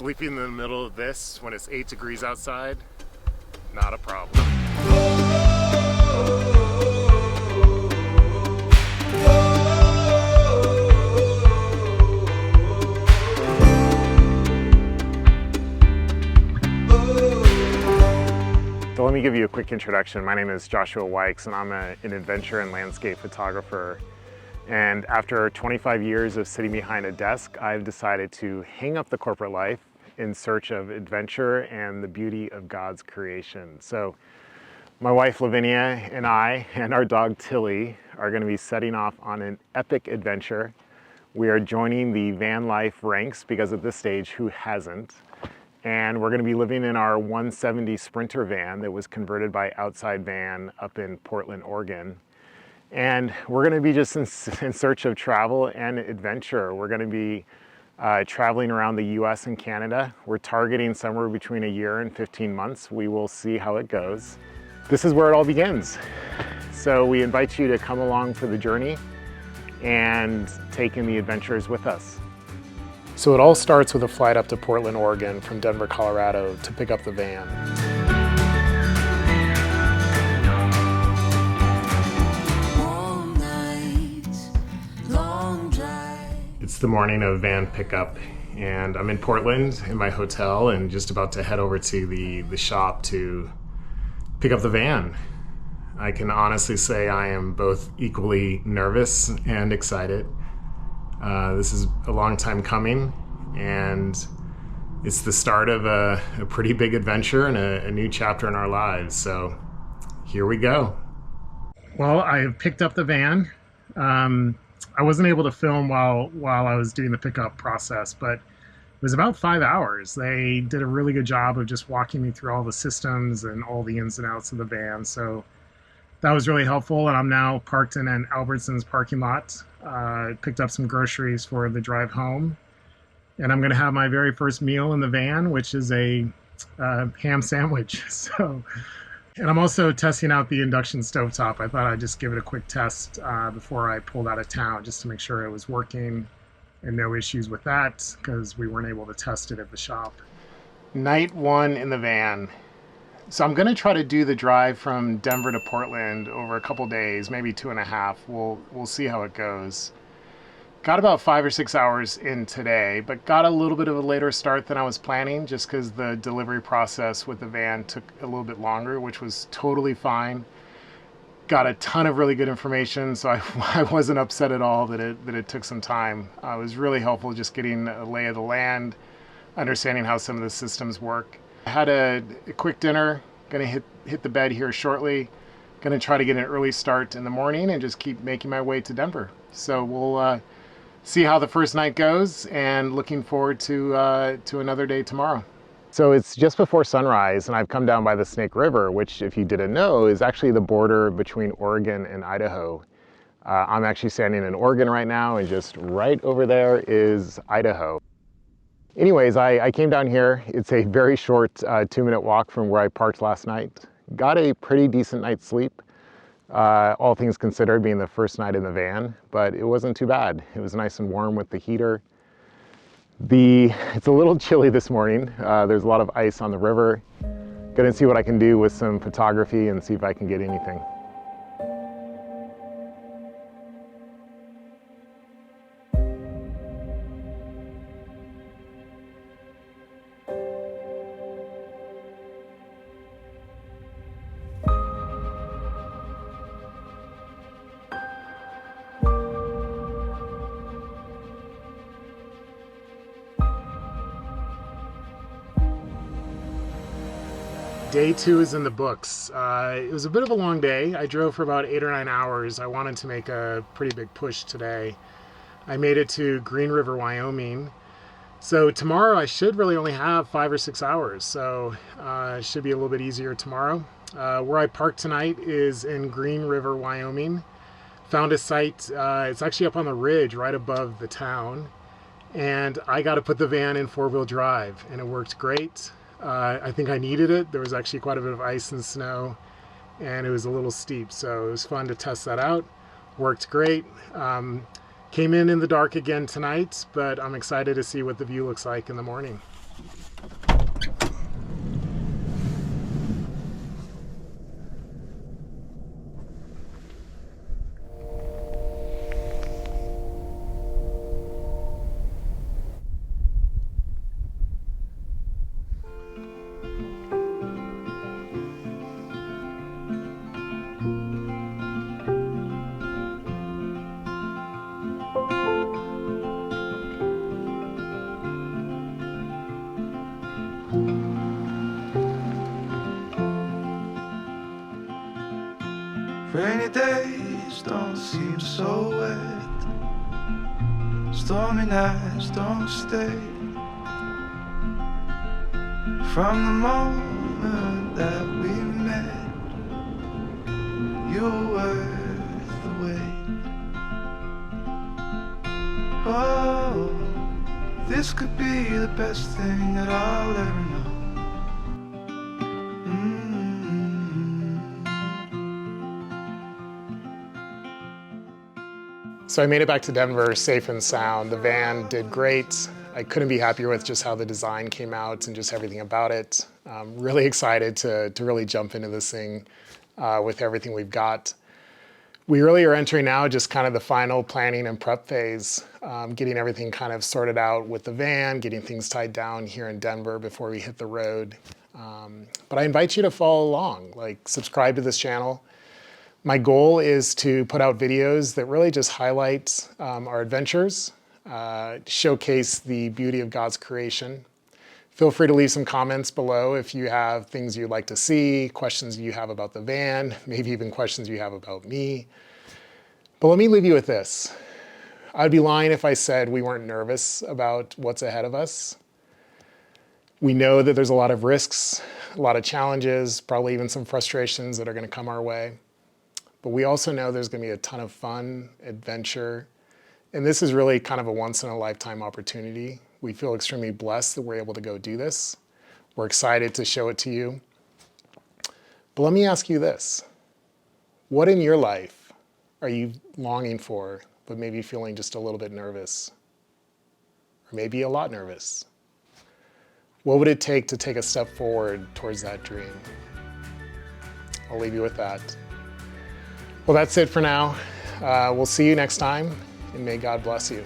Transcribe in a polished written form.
Sleeping in the middle of this when it's 8 degrees outside, not a problem. So let me give you a quick introduction. My name is Joshua Wykes and I'm an adventure and landscape photographer. And after 25 years of sitting behind a desk, I've decided to hang up the corporate life in search of adventure and the beauty of God's creation. So my wife Lavinia and I and our dog Tilly are going to be setting off on an epic adventure. We are joining the van life ranks because at this stage, who hasn't? And we're going to be living in our 170 Sprinter van that was converted by Outside Van up in Portland, Oregon. And we're going to be just in search of travel and adventure. We're going to be traveling around the US and Canada. We're targeting somewhere between a year and 15 months. We will see how it goes. This is where it all begins. So we invite you to come along for the journey and take in the adventures with us. So it all starts with a flight up to Portland, Oregon from Denver, Colorado to pick up the van. It's the morning of van pickup and I'm in Portland in my hotel and just about to head over to the shop to pick up the van. I can honestly say I am both equally nervous and excited. This is a long time coming and it's the start of a pretty big adventure and a new chapter in our lives. So here we go. Well, I have picked up the van. I wasn't able to film while I was doing the pickup process, but it was about 5 hours. They did a really good job of just walking me through all the systems and all the ins and outs of the van. So that was really helpful. And I'm now parked in an Albertsons parking lot. Picked up some groceries for the drive home. And I'm going to have my very first meal in the van, which is a ham sandwich. And I'm also testing out the induction stovetop. I thought I'd just give it a quick test before I pulled out of town just to make sure it was working and no issues with that because we weren't able to test it at the shop. Night one in the van. So I'm going to try to do the drive from Denver to Portland over a couple days, maybe 2.5. We'll see how it goes. Got about 5 or 6 hours in today, but got a little bit of a later start than I was planning just because the delivery process with the van took a little bit longer, which was totally fine. Got a ton of really good information, so I wasn't upset at all that it took some time. It was really helpful just getting a lay of the land, understanding how some of the systems work. I had a quick dinner, gonna hit the bed here shortly. Gonna try to get an early start in the morning and just keep making my way to Denver. So we'll see how the first night goes and looking forward to another day tomorrow. So it's just before sunrise and I've come down by the Snake River, which if you didn't know is actually the border between Oregon and Idaho. I'm actually standing in Oregon right now and just right over there is Idaho. Anyways, I came down here. It's a very short 2-minute walk from where I parked last night. Got a pretty decent night's sleep. All things considered, being the first night in the van, but it wasn't too bad. It was nice and warm with the heater. It's a little chilly this morning. There's a lot of ice on the river. Gonna see what I can do with some photography and see if I can get anything. Day 2 is in the books. It was a bit of a long day. I drove for about 8 or 9 hours. I wanted to make a pretty big push today. I made it to Green River, Wyoming. So tomorrow I should really only have 5 or 6 hours. So it should be a little bit easier tomorrow. Where I parked tonight is in Green River, Wyoming. Found a site, it's actually up on the ridge right above the town. And I got to put the van in 4-wheel drive and it worked great. I think I needed it. There was actually quite a bit of ice and snow and it was a little steep. So it was fun to test that out. Worked great. Came in the dark again tonight, but I'm excited to see what the view looks like in the morning. Rainy days don't seem so wet. Stormy nights don't stay. From the moment that we met, you were worth the wait. Oh, this could be the best thing that I'll ever know. So I made it back to Denver safe and sound. The van did great. I couldn't be happier with just how the design came out and just everything about it. I'm really excited to really jump into this thing with everything we've got. We really are entering now just kind of the final planning and prep phase, getting everything kind of sorted out with the van, getting things tied down here in Denver before we hit the road. But I invite you to follow along, like subscribe to this channel. My goal is to put out videos that really just highlight our adventures, showcase the beauty of God's creation. Feel free to leave some comments below if you have things you'd like to see, questions you have about the van, maybe even questions you have about me. But let me leave you with this. I'd be lying if I said we weren't nervous about what's ahead of us. We know that there's a lot of risks, a lot of challenges, probably even some frustrations that are going to come our way. But we also know there's going to be a ton of fun, adventure, and this is really kind of a once-in-a-lifetime opportunity. We feel extremely blessed that we're able to go do this. We're excited to show it to you. But let me ask you this. What in your life are you longing for, but maybe feeling just a little bit nervous? Or maybe a lot nervous? What would it take to take a step forward towards that dream? I'll leave you with that. Well, that's it for now. We'll see you next time, and may God bless you.